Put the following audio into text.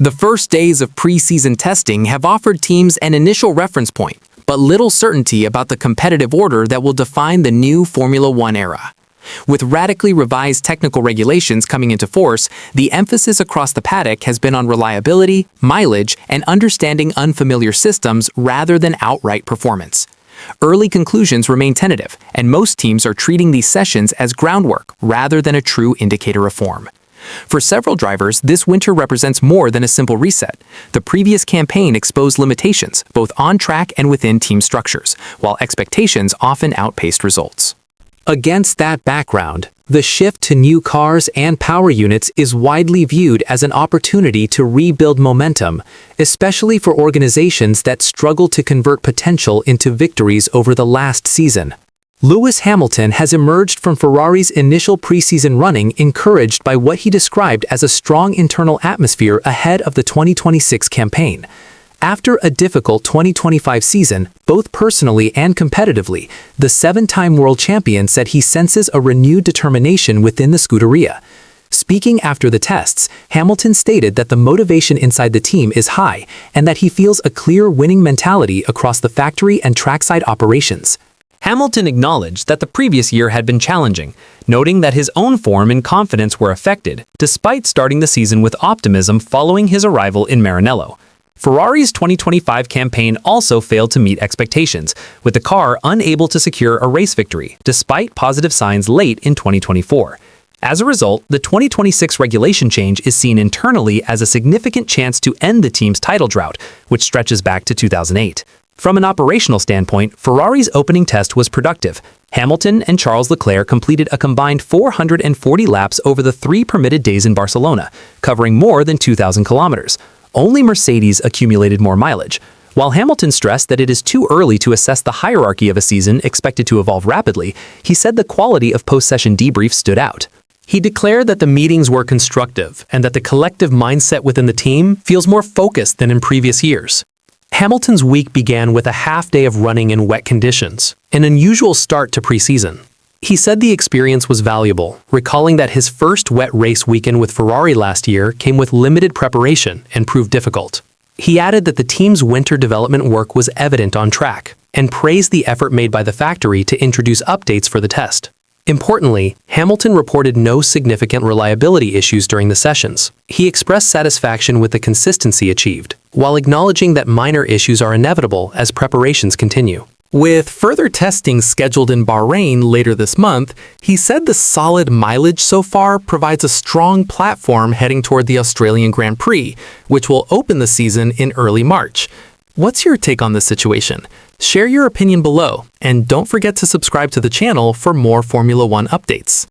The first days of pre-season testing have offered teams an initial reference point, but little certainty about the competitive order that will define the new Formula One era. With radically revised technical regulations coming into force, the emphasis across the paddock has been on reliability, mileage, and understanding unfamiliar systems rather than outright performance. Early conclusions remain tentative, and most teams are treating these sessions as groundwork rather than a true indicator of form. For several drivers, this winter represents more than a simple reset. The previous campaign exposed limitations, both on track and within team structures, while expectations often outpaced results. Against that background, the shift to new cars and power units is widely viewed as an opportunity to rebuild momentum, especially for organizations that struggle to convert potential into victories over the last season. Lewis Hamilton has emerged from Ferrari's initial preseason running encouraged by what he described as a strong internal atmosphere ahead of the 2026 campaign. After a difficult 2025 season, both personally and competitively, the seven-time world champion said he senses a renewed determination within the Scuderia. Speaking after the tests, Hamilton stated that the motivation inside the team is high and that he feels a clear winning mentality across the factory and trackside operations. Hamilton acknowledged that the previous year had been challenging, noting that his own form and confidence were affected, despite starting the season with optimism following his arrival in Maranello. Ferrari's 2025 campaign also failed to meet expectations, with the car unable to secure a race victory, despite positive signs late in 2024. As a result, the 2026 regulation change is seen internally as a significant chance to end the team's title drought, which stretches back to 2008. From an operational standpoint, Ferrari's opening test was productive. Hamilton and Charles Leclerc completed a combined 440 laps over the 3 permitted days in Barcelona, covering more than 2,000 kilometers. Only Mercedes accumulated more mileage. While Hamilton stressed that it is too early to assess the hierarchy of a season expected to evolve rapidly, he said the quality of post-session debriefs stood out. He declared that the meetings were constructive and that the collective mindset within the team feels more focused than in previous years. Hamilton's week began with a half-day of running in wet conditions, an unusual start to preseason. He said the experience was valuable, recalling that his first wet race weekend with Ferrari last year came with limited preparation and proved difficult. He added that the team's winter development work was evident on track, and praised the effort made by the factory to introduce updates for the test. Importantly, Hamilton reported no significant reliability issues during the sessions. He expressed satisfaction with the consistency achieved, while acknowledging that minor issues are inevitable as preparations continue. With further testing scheduled in Bahrain later this month, he said the solid mileage so far provides a strong platform heading toward the Australian Grand Prix, which will open the season in early March. What's your take on this situation? Share your opinion below, and don't forget to subscribe to the channel for more Formula One updates.